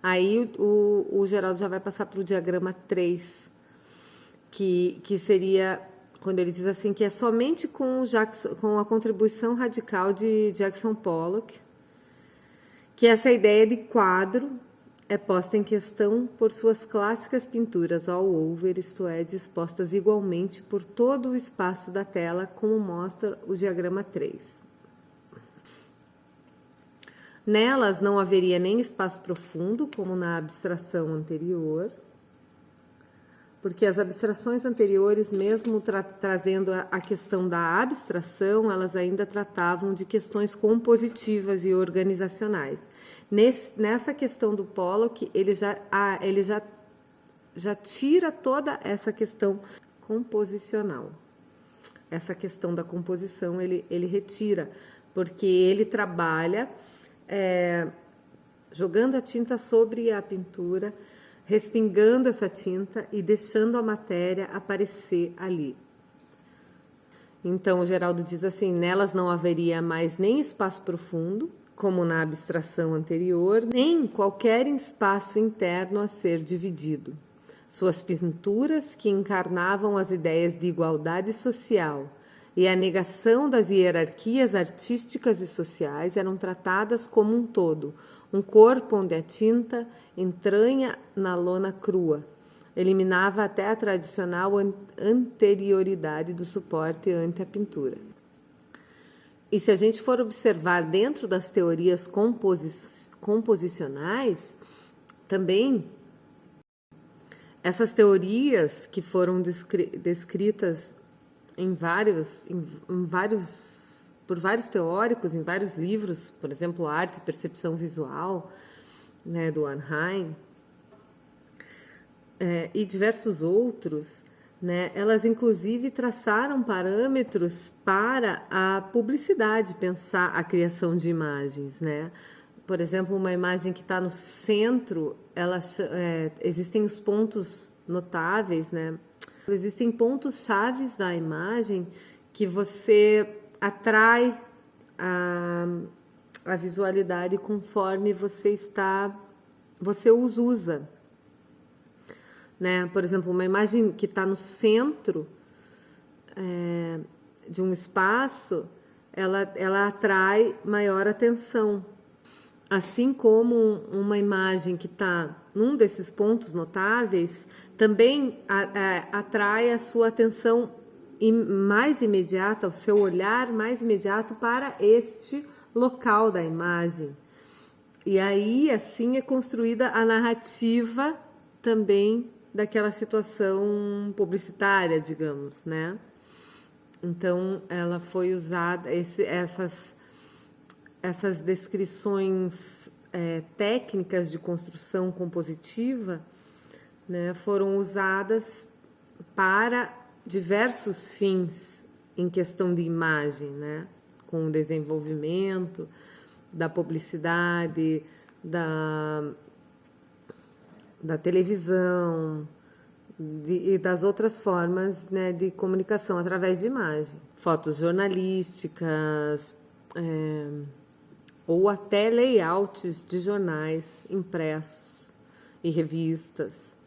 Aí o Geraldo já vai passar para o diagrama 3, que seria quando ele diz assim que é somente com a contribuição radical de Jackson Pollock que essa ideia de quadro é posta em questão por suas clássicas pinturas all over, isto é, dispostas igualmente por todo o espaço da tela, como mostra o diagrama 3. Nelas não haveria nem espaço profundo, como na abstração anterior, porque as abstrações anteriores, mesmo trazendo a questão da abstração, elas ainda tratavam de questões compositivas e organizacionais. Nessa questão do Pollock, ele já tira toda essa questão composicional. Essa questão da composição ele retira, porque ele trabalha jogando a tinta sobre a pintura, respingando essa tinta e deixando a matéria aparecer ali. Então, o Geraldo diz assim, nelas não haveria mais nem espaço profundo, como na abstração anterior, nem qualquer espaço interno a ser dividido. Suas pinturas, que encarnavam as ideias de igualdade social e a negação das hierarquias artísticas e sociais, eram tratadas como um todo, um corpo onde a tinta entranha na lona crua, eliminava até a tradicional anterioridade do suporte ante a pintura. E se a gente for observar dentro das teorias composicionais, também essas teorias que foram descritas por vários teóricos, em vários livros, por exemplo, Arte e Percepção Visual, né, do Arnheim, e diversos outros, né, elas inclusive traçaram parâmetros para a publicidade, pensar a criação de imagens, né? Por exemplo, uma imagem que está no centro, existem os pontos notáveis, né? Existem pontos chaves da imagem que você atrai a visualidade conforme você os usa. Né? Por exemplo, uma imagem que está no centro de um espaço, ela atrai maior atenção. Assim como uma imagem que está num desses pontos notáveis, também atrai a sua atenção mais imediata, o seu olhar mais imediato para este local da imagem. E aí, assim, é construída a narrativa também daquela situação publicitária, digamos, né? Então, ela foi usada, essas descrições técnicas de construção compositiva, né, foram usadas para diversos fins em questão de imagem, né? Com o desenvolvimento da publicidade, da televisão e das outras formas, né, de comunicação através de imagem. Fotos jornalísticas, ou até layouts de jornais impressos e revistas,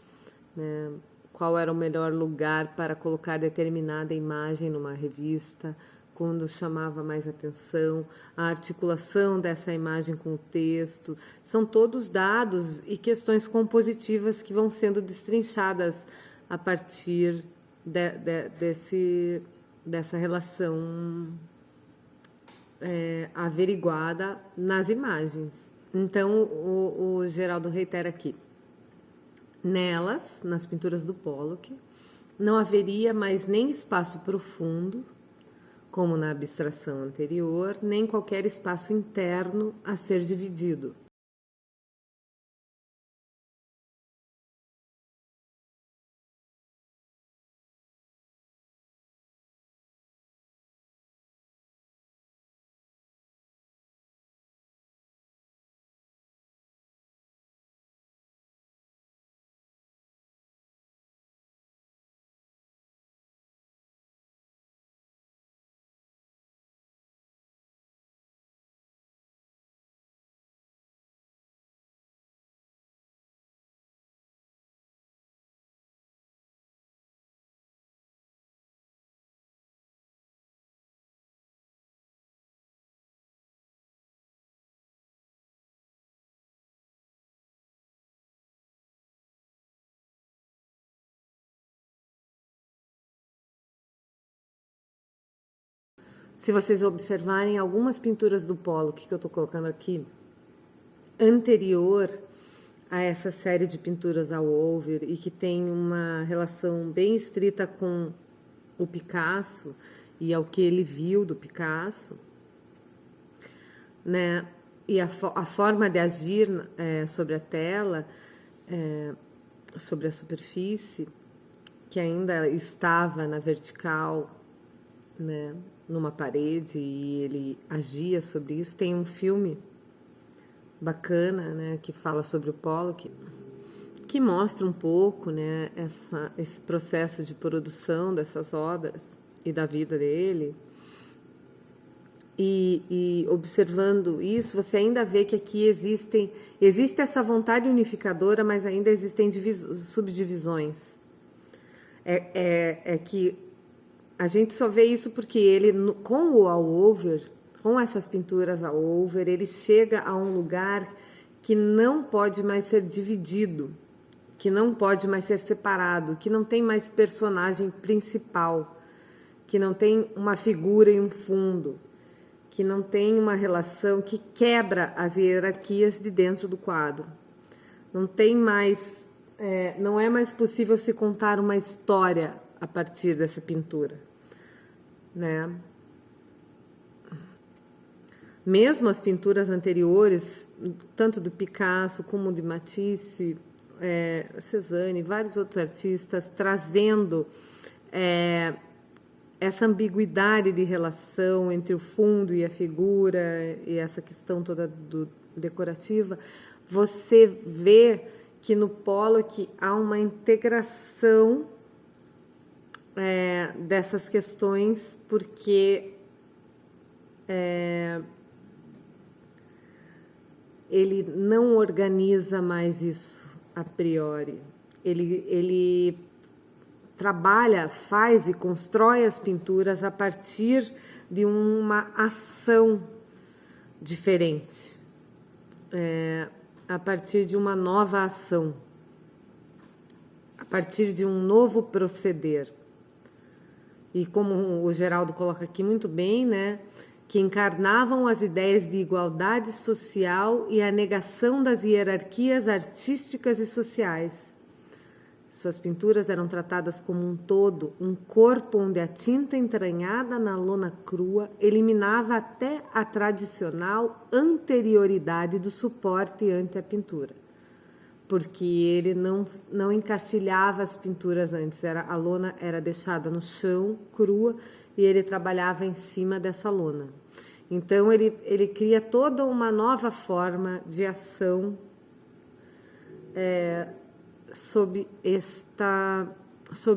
né? Qual era o melhor lugar para colocar determinada imagem numa revista, quando chamava mais atenção, a articulação dessa imagem com o texto. São todos dados e questões compositivas que vão sendo destrinchadas a partir dessa relação averiguada nas imagens. Então, o Geraldo reitera aqui. Nelas, nas pinturas do Pollock, não haveria mais nem espaço profundo, como na abstração anterior, nem qualquer espaço interno a ser dividido. se vocês observarem algumas pinturas do Pollock que eu estou colocando aqui, anterior a essa série de pinturas ao Over e que tem uma relação bem estrita com o Picasso e ao que ele viu do Picasso, né? E a forma de agir sobre a tela, sobre a superfície, que ainda estava na vertical, né? Numa parede, e ele agia sobre isso. Tem um filme bacana, né, que fala sobre o Pollock, que mostra um pouco, né, esse processo de produção dessas obras e da vida dele. E observando isso, você ainda vê que aqui existe essa vontade unificadora, mas ainda existem subdivisões. É que a gente só vê isso porque ele, com o all-over, com essas pinturas all-over, ele chega a um lugar que não pode mais ser dividido, que não pode mais ser separado, que não tem mais personagem principal, que não tem uma figura e um fundo, que não tem uma relação que quebra as hierarquias de dentro do quadro. Não tem mais, não é mais possível se contar uma história a partir dessa pintura, né? Mesmo as pinturas anteriores, tanto do Picasso como de Matisse, Cézanne, vários outros artistas, trazendo essa ambiguidade de relação entre o fundo e a figura, e essa questão toda decorativa, você vê que no Pollock há uma integração dessas questões, porque ele não organiza mais isso a priori. Ele trabalha, faz e constrói as pinturas a partir de uma ação diferente, a partir de uma nova ação, a partir de um novo proceder. E como o Geraldo coloca aqui muito bem, né, que encarnavam as ideias de igualdade social e a negação das hierarquias artísticas e sociais. Suas pinturas eram tratadas como um todo, um corpo onde a tinta entranhada na lona crua eliminava até a tradicional anterioridade do suporte ante a pintura. Porque ele não encaixilhava as pinturas antes, a lona era deixada no chão, crua, e ele trabalhava em cima dessa lona. Então, ele cria toda uma nova forma de ação sob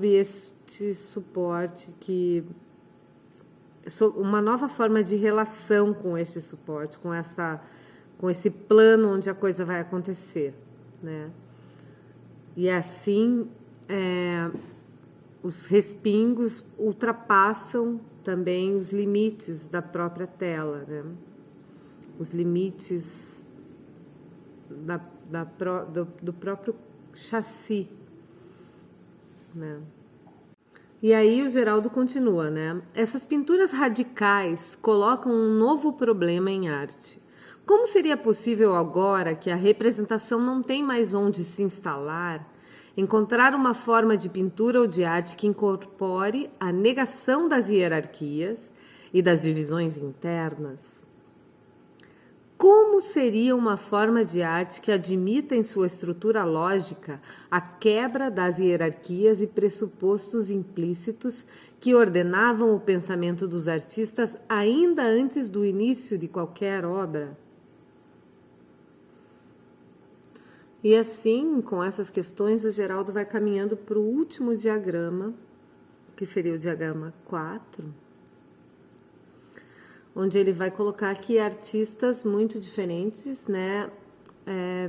este suporte, uma nova forma de relação com este suporte, com esse plano onde a coisa vai acontecer, né? E assim, os respingos ultrapassam também os limites da tela, né? Os limites do próprio chassi, né? E aí o Geraldo continua, né? Essas pinturas radicais colocam um novo problema em arte. Como seria possível agora que a representação não tem mais onde se instalar, encontrar uma forma de pintura ou de arte que incorpore a negação das hierarquias e das divisões internas? Como seria uma forma de arte que admita em sua estrutura lógica a quebra das hierarquias e pressupostos implícitos que ordenavam o pensamento dos artistas ainda antes do início de qualquer obra? E assim, com essas questões, o Geraldo vai caminhando para o último diagrama, que seria o diagrama 4, onde ele vai colocar aqui artistas muito diferentes, né,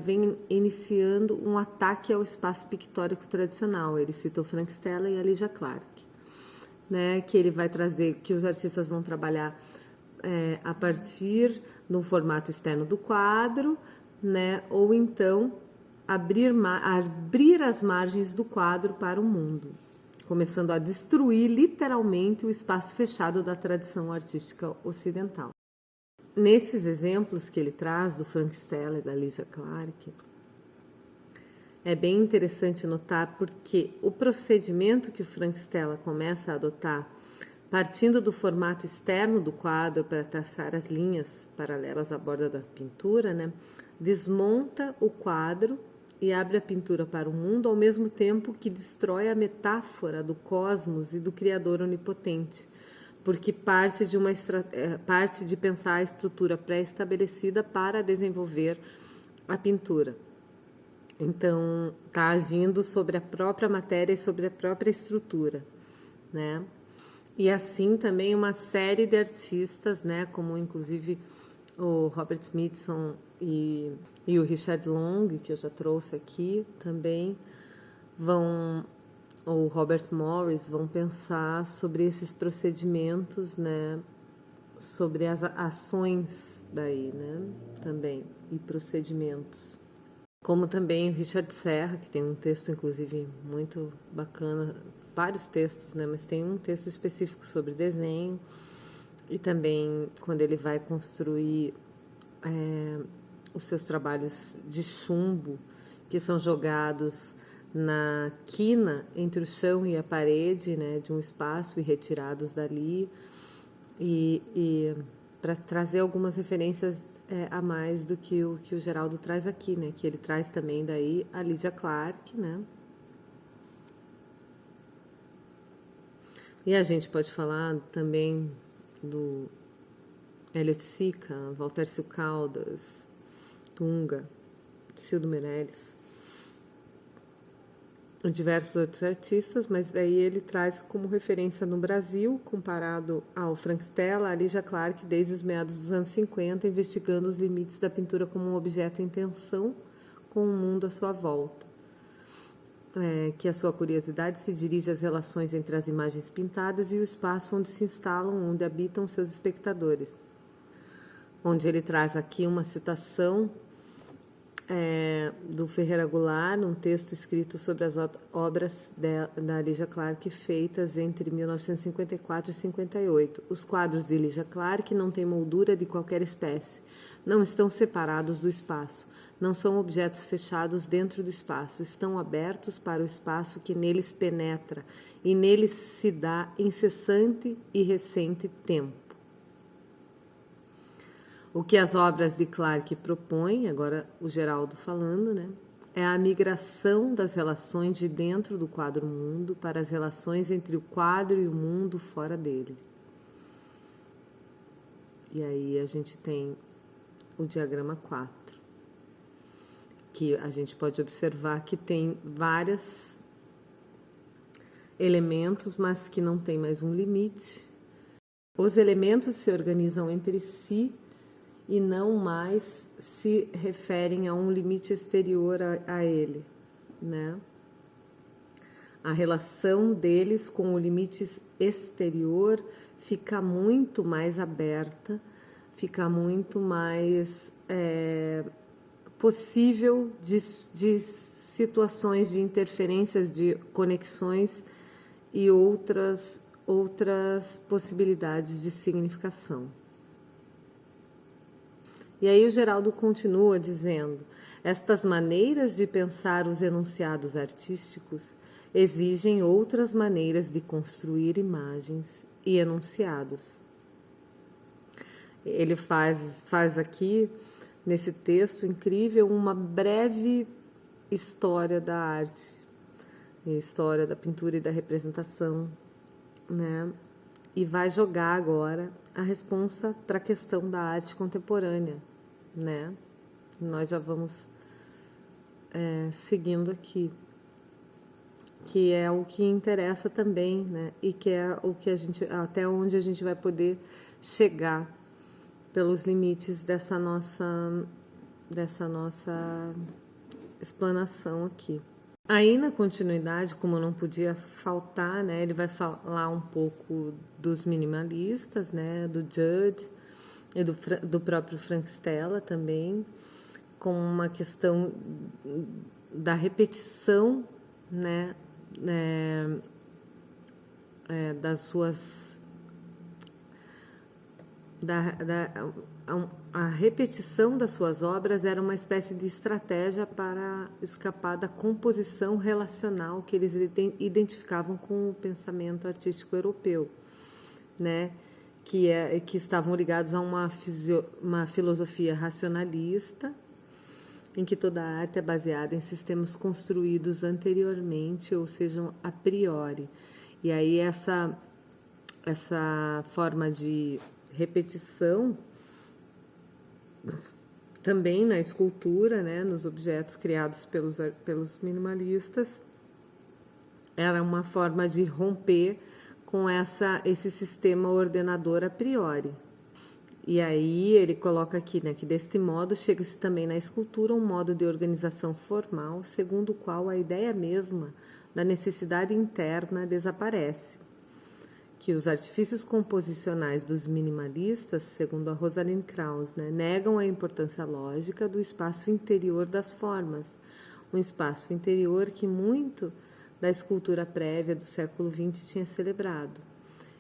vem iniciando um ataque ao espaço pictórico tradicional. Ele cita o Frank Stella e a Lygia Clark, né, que ele vai trazer, que os artistas vão trabalhar a partir do formato externo do quadro, né, ou então abrir as margens do quadro para o mundo. começando a destruir literalmente o espaço fechado da tradição artística ocidental. Nesses exemplos que ele traz do Frank Stella e da Lygia Clark, é bem interessante notar porque o procedimento que o Frank Stella começa a adotar, partindo do formato externo do quadro para traçar as linhas paralelas à borda da pintura, né, desmonta o quadro e abre a pintura para o mundo ao mesmo tempo que destrói a metáfora do cosmos e do Criador onipotente, porque parte de pensar a estrutura pré-estabelecida para desenvolver a pintura. Então, está agindo sobre a própria matéria e sobre a própria estrutura, né? E assim também uma série de artistas, né, como inclusive o Robert Smithson e o Richard Long, que eu já trouxe aqui, também o Robert Morris, vão pensar sobre esses procedimentos, né, sobre as ações daí, né, também, e procedimentos. Como também o Richard Serra, que tem um texto, inclusive, muito bacana, vários textos, né, mas tem um texto específico sobre desenho, e também quando ele vai construir os seus trabalhos de chumbo, que são jogados na quina entre o chão e a parede, né, de um espaço e retirados dali, e para trazer algumas referências a mais do que o Geraldo traz aqui, né, que ele traz também daí a Lygia Clark, né. E a gente pode falar também do Elliot Sica, Valtércio Caldas, Tunga, Cildo Meirelles, e diversos outros artistas, mas daí ele traz como referência no Brasil, comparado ao Frank Stella, a Lygia Clark, desde os meados dos anos 50, investigando os limites da pintura como um objeto em tensão com o mundo à sua volta. Que a sua curiosidade se dirige às relações entre as imagens pintadas e o espaço onde se instalam, onde habitam seus espectadores. Onde ele traz aqui uma citação do Ferreira Goulart, num texto escrito sobre as obras da Lygia Clark feitas entre 1954 e 58. Os quadros de Lygia Clark não têm moldura de qualquer espécie, não estão separados do espaço, não são objetos fechados dentro do espaço, estão abertos para o espaço que neles penetra e neles se dá incessante e recente tempo. O que as obras de Clark propõem, agora o Geraldo falando, né, é a migração das relações de dentro do quadro-mundo para as relações entre o quadro e o mundo fora dele. E aí a gente tem o diagrama 4, que a gente pode observar que tem vários elementos, mas que não tem mais um limite. Os elementos se organizam entre si e não mais se referem a um limite exterior a ele, né? A relação deles com o limite exterior fica muito mais aberta, fica muito mais possível de situações de interferências, de conexões e outras possibilidades de significação. E aí o Geraldo continua dizendo: estas maneiras de pensar os enunciados artísticos exigem outras maneiras de construir imagens e enunciados. Ele faz aqui, nesse texto incrível, uma breve história da arte, história da pintura e da representação, né? E vai jogar agora a responsa para a questão da arte contemporânea, né? Nós já vamos seguindo aqui, que é o que interessa também, né? E que é o que até onde a gente vai poder chegar pelos limites dessa nossa explanação aqui. Aí, na continuidade, como não podia faltar, né, ele vai falar um pouco dos minimalistas, né, do Judd e do próprio Frank Stella também, com uma questão da repetição, né, das suas a repetição das suas obras era uma espécie de estratégia para escapar da composição relacional que eles identificavam com o pensamento artístico europeu, né? Que estavam ligados a uma filosofia racionalista, em que toda a arte é baseada em sistemas construídos anteriormente, ou seja, a priori. E aí essa forma de repetição também na escultura, né, nos objetos criados pelos minimalistas, era uma forma de romper com esse sistema ordenador a priori. E aí ele coloca aqui, né, que deste modo chega-se também na escultura um modo de organização formal, segundo o qual a ideia mesma da necessidade interna desaparece. Que os artifícios composicionais dos minimalistas, segundo a Rosalind Krauss, né, negam a importância lógica do espaço interior das formas, um espaço interior que muito da escultura prévia do século XX tinha celebrado.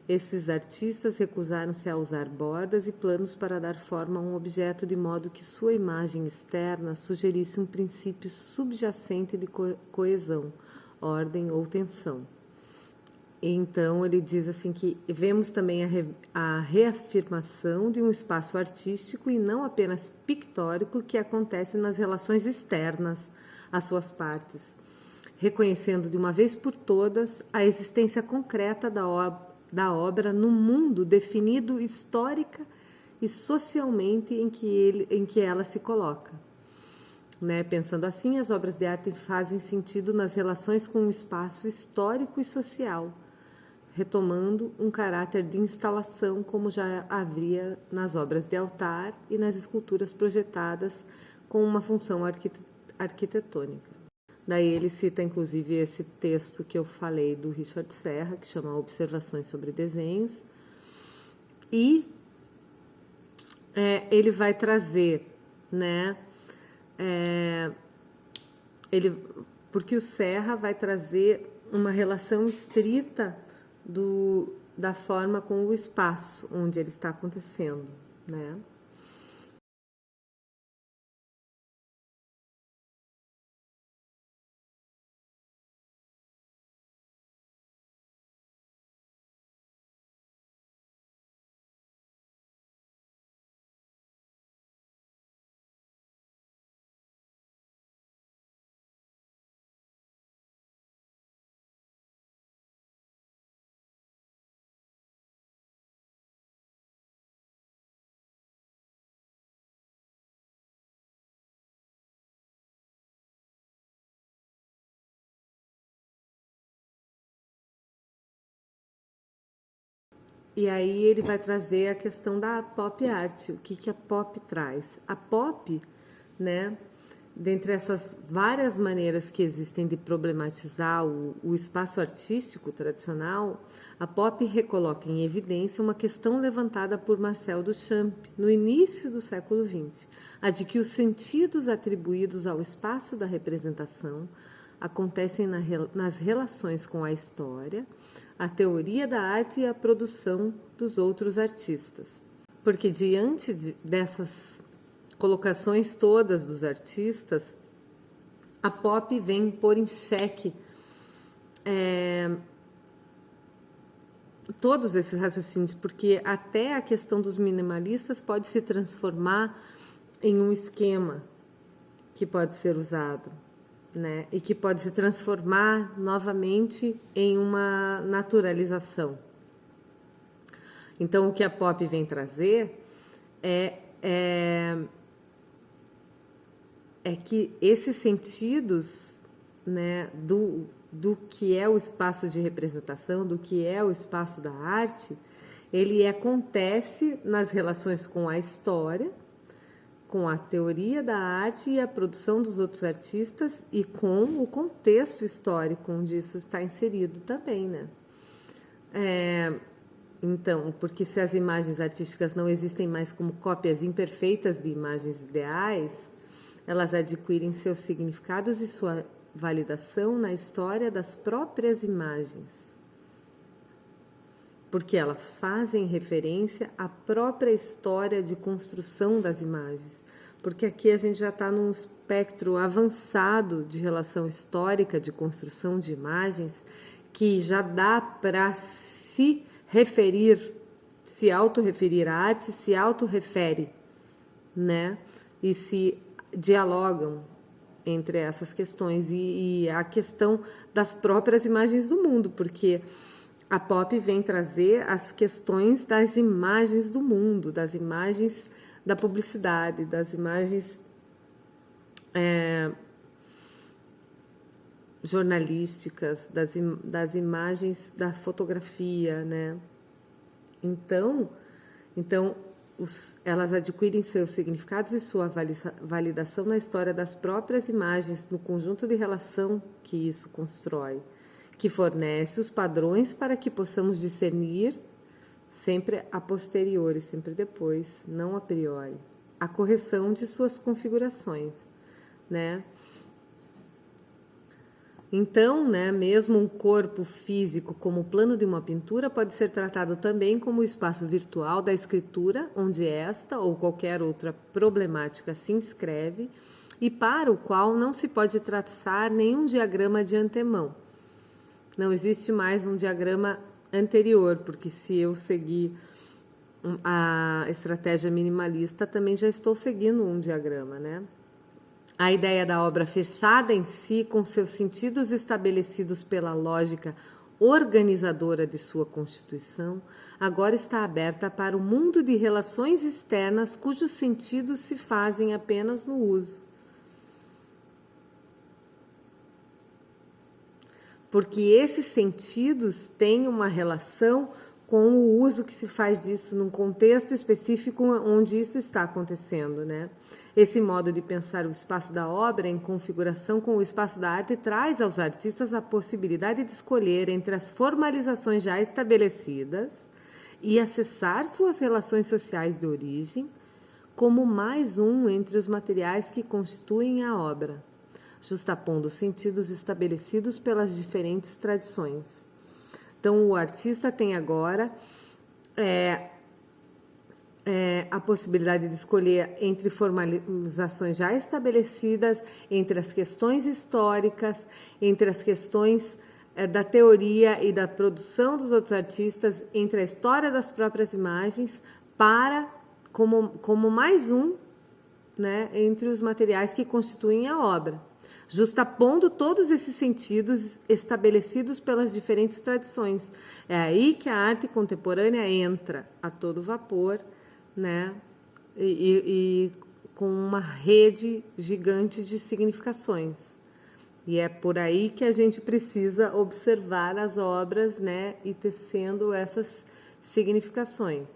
Esses artistas recusaram-se a usar bordas e planos para dar forma a um objeto de modo que sua imagem externa sugerisse um princípio subjacente de coesão, ordem ou tensão. Então ele diz assim que vemos também a reafirmação de um espaço artístico e não apenas pictórico que acontece nas relações externas às suas partes, reconhecendo de uma vez por todas a existência concreta da obra no mundo definido histórica e socialmente em que ela se coloca. Né? Pensando assim, as obras de arte fazem sentido nas relações com o espaço histórico e social, retomando um caráter de instalação como já havia nas obras de altar e nas esculturas projetadas com uma função arquitetônica. Daí ele cita inclusive esse texto que eu falei do Richard Serra, que chama Observações sobre Desenhos, e ele vai trazer, né, porque o Serra vai trazer uma relação estrita da forma com o espaço onde ele está acontecendo, né? E aí ele vai trazer a questão da pop art, o que a pop traz. A pop, né, dentre essas várias maneiras que existem de problematizar o espaço artístico tradicional, a pop recoloca em evidência uma questão levantada por Marcel Duchamp no início do século XX, a de que os sentidos atribuídos ao espaço da representação acontecem nas relações com a história, a teoria da arte e a produção dos outros artistas. Porque diante dessas colocações todas dos artistas, a pop vem pôr em xeque todos esses raciocínios, porque até a questão dos minimalistas pode se transformar em um esquema que pode ser usado, né? E que pode se transformar novamente em uma naturalização. Então, o que a pop vem trazer é que esses sentidos, né, do que é o espaço de representação, do que é o espaço da arte, ele acontece nas relações com a história, com a teoria da arte e a produção dos outros artistas e com o contexto histórico onde isso está inserido também, né? Então, porque se as imagens artísticas não existem mais como cópias imperfeitas de imagens ideais, elas adquirem seus significados e sua validação na história das próprias imagens. porque elas fazem referência à própria história de construção das imagens. Porque aqui a gente já está num espectro avançado de relação histórica de construção de imagens, que já dá para se referir, se autorreferir, a arte se autorrefere, né? E se dialogam entre essas questões e a questão das próprias imagens do mundo, porque a pop vem trazer as questões das imagens do mundo, das imagens da publicidade, das imagens jornalísticas, das imagens da fotografia, né? Então elas adquirem seus significados e sua validação na história das próprias imagens, no conjunto de relação que isso constrói, que fornece os padrões para que possamos discernir sempre a posteriori, sempre depois, não a priori, a correção de suas configurações, né? Então, né, mesmo um corpo físico como o plano de uma pintura pode ser tratado também como o espaço virtual da escritura, onde esta ou qualquer outra problemática se inscreve e para o qual não se pode traçar nenhum diagrama de antemão. Não existe mais um diagrama anterior, porque se eu seguir a estratégia minimalista, também já estou seguindo um diagrama, né? A ideia da obra fechada em si, com seus sentidos estabelecidos pela lógica organizadora de sua constituição, agora está aberta para o mundo de relações externas cujos sentidos se fazem apenas no uso. Porque esses sentidos têm uma relação com o uso que se faz disso num contexto específico onde isso está acontecendo, né? Esse modo de pensar o espaço da obra em configuração com o espaço da arte traz aos artistas a possibilidade de escolher entre as formalizações já estabelecidas e acessar suas relações sociais de origem como mais um entre os materiais que constituem a obra, justapondo os sentidos estabelecidos pelas diferentes tradições. Então, o artista tem agora a possibilidade de escolher entre formalizações já estabelecidas, entre as questões históricas, entre as questões da teoria e da produção dos outros artistas, entre a história das próprias imagens, como mais um, né, entre os materiais que constituem a obra, justapondo todos esses sentidos estabelecidos pelas diferentes tradições. É aí que a arte contemporânea entra a todo vapor, né? E com uma rede gigante de significações. E é por aí que a gente precisa observar as obras, né? E tecendo essas significações.